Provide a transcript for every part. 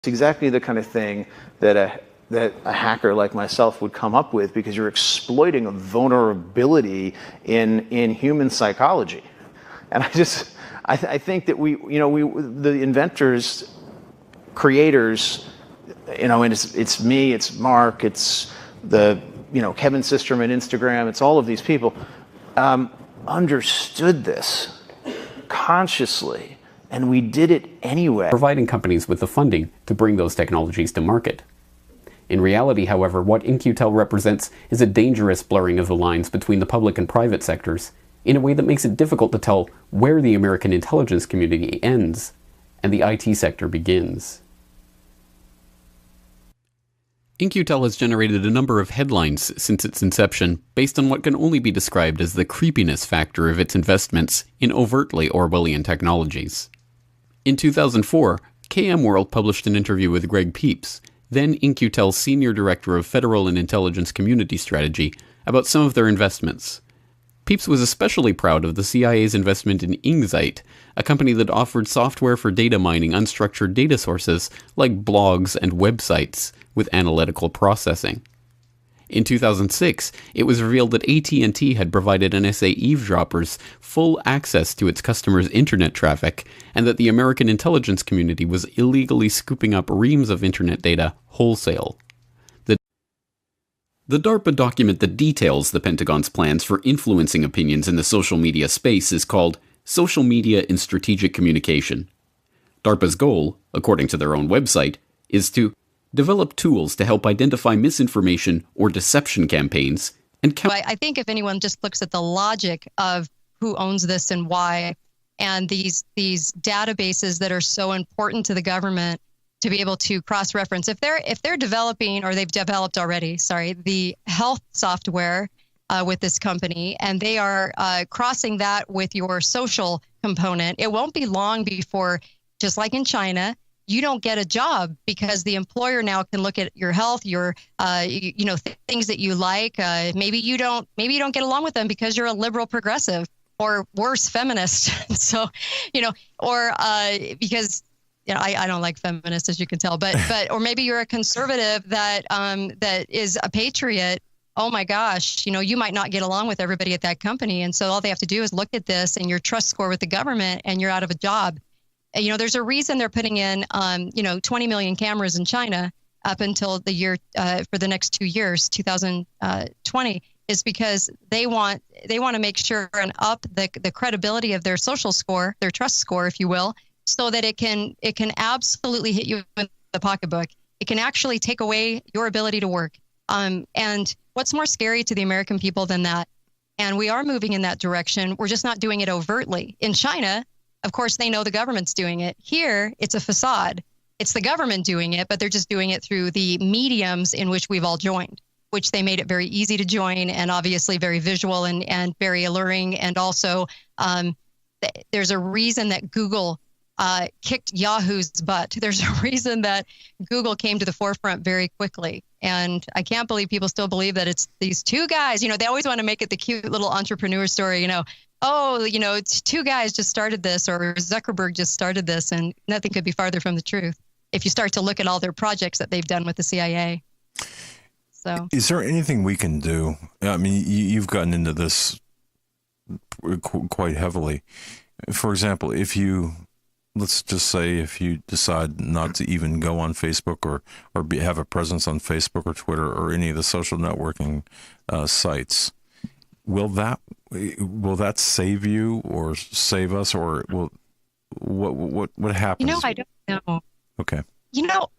It's exactly the kind of thing that a hacker like myself would come up with, because you're exploiting a vulnerability in human psychology. And I think that the inventors, creators, and it's me, it's Mark, it's Kevin Systerman, Instagram, it's all of these people, understood this consciously, and we did it anyway. Providing companies with the funding to bring those technologies to market. In reality, however, what In-Q-Tel represents is a dangerous blurring of the lines between the public and private sectors in a way that makes it difficult to tell where the American intelligence community ends and the IT sector begins. In-Q-Tel has generated a number of headlines since its inception based on what can only be described as the creepiness factor of its investments in overtly Orwellian technologies. In 2004, KM World published an interview with Greg Peeps, then In-Q-Tel's Senior Director of Federal and Intelligence Community Strategy, about some of their investments. Peeps was especially proud of the CIA's investment in Ingzite, a company that offered software for data mining unstructured data sources like blogs and websites with analytical processing. In 2006, it was revealed that AT&T had provided NSA eavesdroppers full access to its customers' internet traffic, and that the American intelligence community was illegally scooping up reams of internet data wholesale. The DARPA document that details the Pentagon's plans for influencing opinions in the social media space is called Social Media in Strategic Communication. DARPA's goal, according to their own website, is to develop tools to help identify misinformation or deception campaigns and I think if anyone just looks at the logic of who owns this and why, and these databases that are so important to the government to be able to cross-reference, if they're developing, or they've developed already, the health software with this company, and they are crossing that with your social component, it won't be long before, just like in China, you don't get a job, because the employer now can look at your health, your things that you like. Maybe you don't get along with them because you're a liberal progressive, or worse, feminist. So, or because I don't like feminists, as you can tell, but or maybe you're a conservative that is a patriot. Oh my gosh, you might not get along with everybody at that company, and so all they have to do is look at this and your trust score with the government, and you're out of a job. There's a reason they're putting in, 20 million cameras in China up until the year, for the next 2 years, 2020, is because they want to make sure and up the credibility of their social score, their trust score, if you will, so that it can absolutely hit you in the pocketbook. It can actually take away your ability to work. And what's more scary to the American people than that? And we are moving in that direction. We're just not doing it overtly. In China, of course, they know the government's doing it. Here, it's a facade. It's the government doing it, but they're just doing it through the mediums in which we've all joined, which they made it very easy to join, and obviously very visual and very alluring. And also, there's a reason that Google kicked Yahoo's butt. There's a reason that Google came to the forefront very quickly. And I can't believe people still believe that it's these two guys. They always want to make it the cute little entrepreneur story, it's two guys just started this, or Zuckerberg just started this, and nothing could be farther from the truth if you start to look at all their projects that they've done with the CIA. So, is there anything we can do? I mean, you've gotten into this quite heavily. For example, let's just say if you decide not to even go on Facebook or have a presence on Facebook or Twitter or any of the social networking sites, will that save you or save us, or what happens? I don't know. Okay.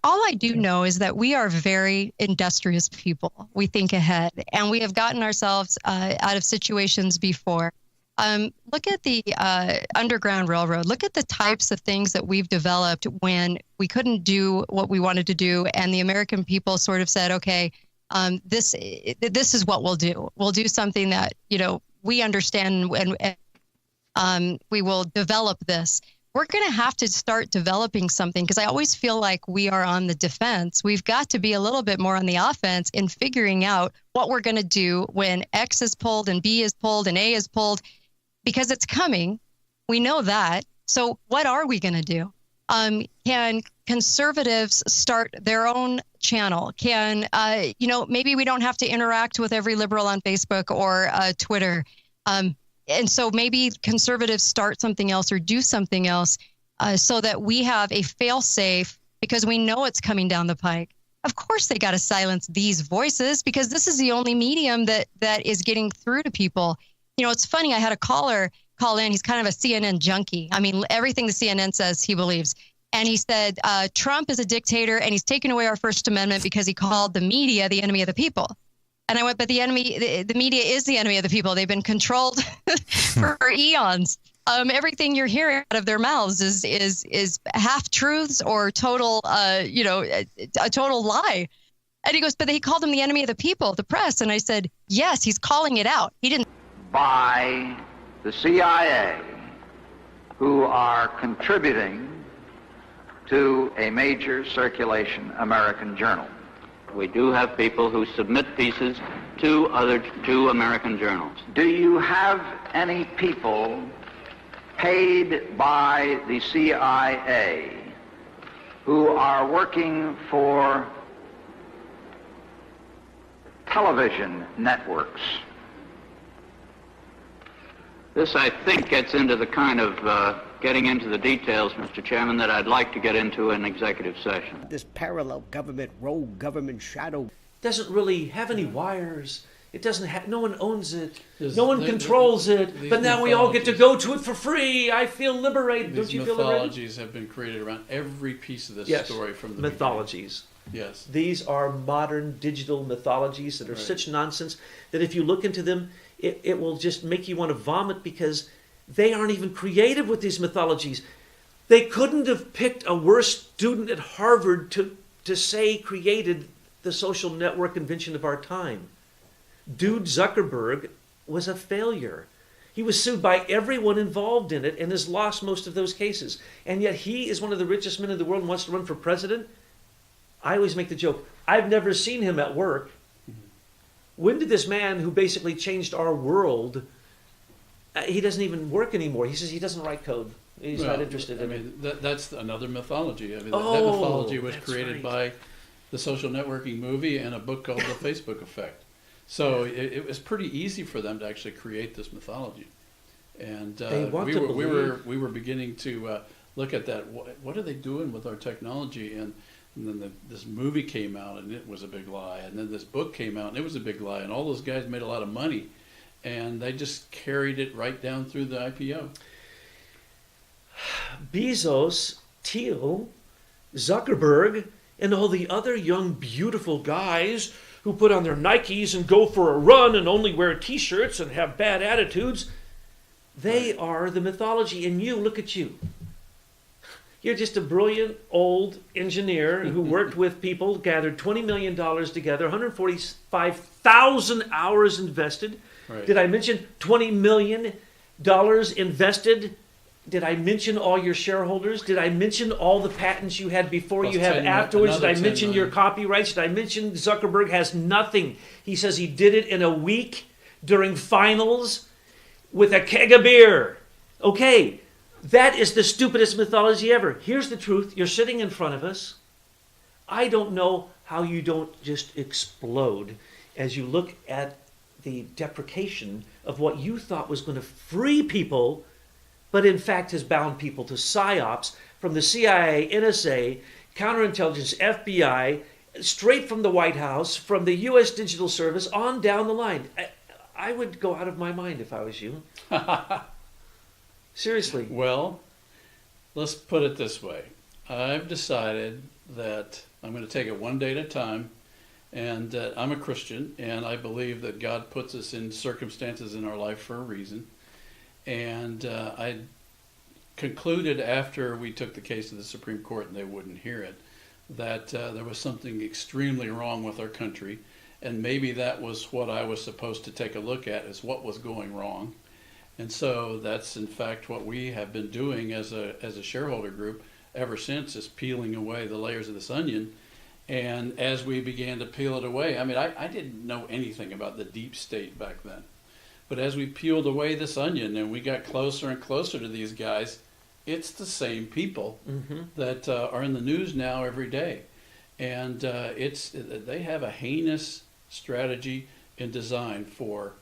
All I do know is that we are very industrious people. We think ahead, and we have gotten ourselves out of situations before. Look at the Underground Railroad. Look at the types of things that we've developed when we couldn't do what we wanted to do, and the American people sort of said, okay, this is what we'll do. We'll do something that, we understand, and we will develop this. We're going to have to start developing something, because I always feel like we are on the defense. We've got to be a little bit more on the offense in figuring out what we're going to do when X is pulled and B is pulled and A is pulled, because it's coming. We know that. So what are we going to do? Can conservatives start their own channel? Can, maybe we don't have to interact with every liberal on Facebook or Twitter. And so maybe conservatives start something else or do something else so that we have a fail-safe, because we know it's coming down the pike. Of course, they got to silence these voices because this is the only medium that is getting through to people. It's funny. I had a caller call in. He's kind of a CNN junkie. I mean, everything the CNN says he believes. And he said, Trump is a dictator and he's taken away our First Amendment because he called the media the enemy of the people. And I went, but the media is the enemy of the people. They've been controlled for eons. Everything you're hearing out of their mouths is half truths or total, a total lie. And he goes, but he called them the enemy of the people, the press. And I said, yes, he's calling it out. He didn't. By the CIA, who are contributing to a major circulation American journal. We do have people who submit pieces to American journals. Do you have any people paid by the CIA who are working for television networks? This, I think, gets into the kind of getting into the details, Mr. Chairman, that I'd like to get into in executive session. This parallel government, rogue government, shadow doesn't really have any wires. It doesn't have, no one owns it. No one controls it. But now we all get to go to it for free. I feel liberated. Don't you feel liberated? These mythologies have been created around every piece of this story from the mythologies. Beginning. Yes. These are modern digital mythologies that are such nonsense that if you look into them, it will just make you want to vomit because they aren't even creative with these mythologies. They couldn't have picked a worse student at Harvard to say created the social network invention of our time. Dude Zuckerberg was a failure. He was sued by everyone involved in it and has lost most of those cases. And yet he is one of the richest men in the world and wants to run for president. I always make the joke, I've never seen him at work. When did this man who basically changed our world, he doesn't even work anymore. He says he doesn't write code. He's not interested in it. That's another mythology. I mean, that mythology was created by the social networking movie and a book called The Facebook Effect. So it was pretty easy for them to actually create this mythology. And we were beginning to look at that. What are they doing with our technology? And then this movie came out, and it was a big lie. And then this book came out, and it was a big lie. And all those guys made a lot of money, and they just carried it right down through the IPO. Bezos, Thiel, Zuckerberg, and all the other young, beautiful guys who put on their Nikes and go for a run and only wear T-shirts and have bad attitudes, they are the mythology. And you, look at you. You're just a brilliant old engineer who worked with people, gathered $20 million together, 145,000 hours invested. Right. Did I mention $20 million invested? Did I mention all your shareholders? Did I mention all the patents you had before you have afterwards? Did I mention your copyrights? Did I mention Zuckerberg has nothing? He says he did it in a week during finals with a keg of beer. Okay. That is the stupidest mythology ever. Here's the truth. You're sitting in front of us. I don't know how you don't just explode as you look at the deprecation of what you thought was going to free people, but in fact has bound people to psyops from the CIA, NSA, counterintelligence, FBI, straight from the White House, from the U.S. Digital Service, on down the line. I would go out of my mind if I was you. Seriously. Well, let's put it this way. I've decided that I'm going to take it one day at a time, and I'm a Christian, and I believe that God puts us in circumstances in our life for a reason. And I concluded after we took the case to the Supreme Court and they wouldn't hear it, that there was something extremely wrong with our country, and maybe that was what I was supposed to take a look at, is what was going wrong. And so that's in fact what we have been doing as a shareholder group ever since, is peeling away the layers of this onion. And as we began to peel it away, I mean, I didn't know anything about the deep state back then. But as we peeled away this onion and we got closer and closer to these guys, it's the same people that are in the news now every day. And they have a heinous strategy and design for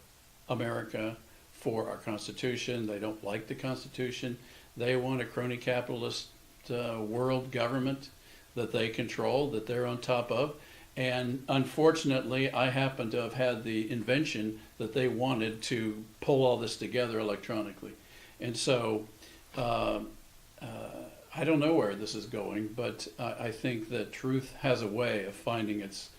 America, for our Constitution. They don't like the Constitution. They want a crony capitalist world government that they control, that they're on top of. And unfortunately, I happen to have had the invention that they wanted to pull all this together electronically. And so I don't know where this is going, but I think that truth has a way of finding its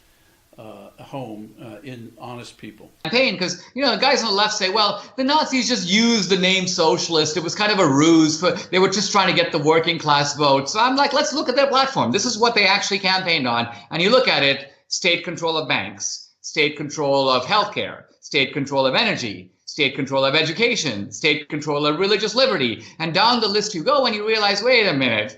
home in honest people. Campaign, because the guys on the left say, well, the Nazis just used the name socialist. It was kind of a ruse. They were just trying to get the working class vote. So I'm like, let's look at their platform. This is what they actually campaigned on. And you look at it: state control of banks, state control of healthcare, state control of energy, state control of education, state control of religious liberty, and down the list you go, and you realize, wait a minute,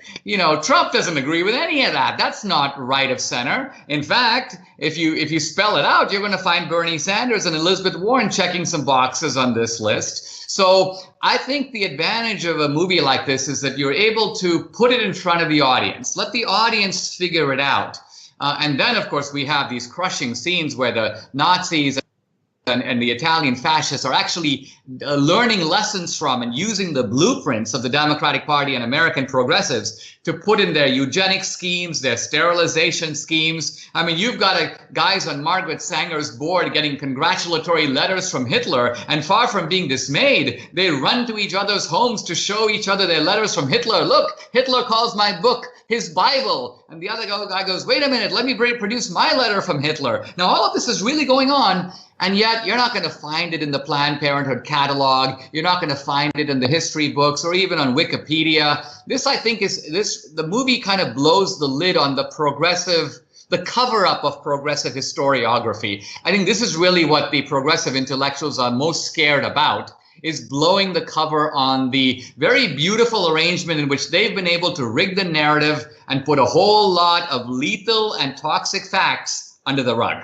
Trump doesn't agree with any of that. That's not right of center. In fact, if you spell it out, you're going to find Bernie Sanders and Elizabeth Warren checking some boxes on this list. So I think the advantage of a movie like this is that you're able to put it in front of the audience, let the audience figure it out. And then, of course, we have these crushing scenes where the Nazis and the Italian fascists are actually learning lessons from and using the blueprints of the Democratic Party and American progressives to put in their eugenic schemes, their sterilization schemes. I mean, you've got guys on Margaret Sanger's board getting congratulatory letters from Hitler, and far from being dismayed, they run to each other's homes to show each other their letters from Hitler. Look, Hitler calls my book his Bible. And the other guy goes, wait a minute, let me produce my letter from Hitler. Now, all of this is really going on, and yet you're not going to find it in the Planned Parenthood catalog. You're not going to find it in the history books or even on Wikipedia. This, I think, the movie kind of blows the lid on the cover-up of progressive historiography. I think this is really what the progressive intellectuals are most scared about, is blowing the cover on the very beautiful arrangement in which they've been able to rig the narrative and put a whole lot of lethal and toxic facts under the rug.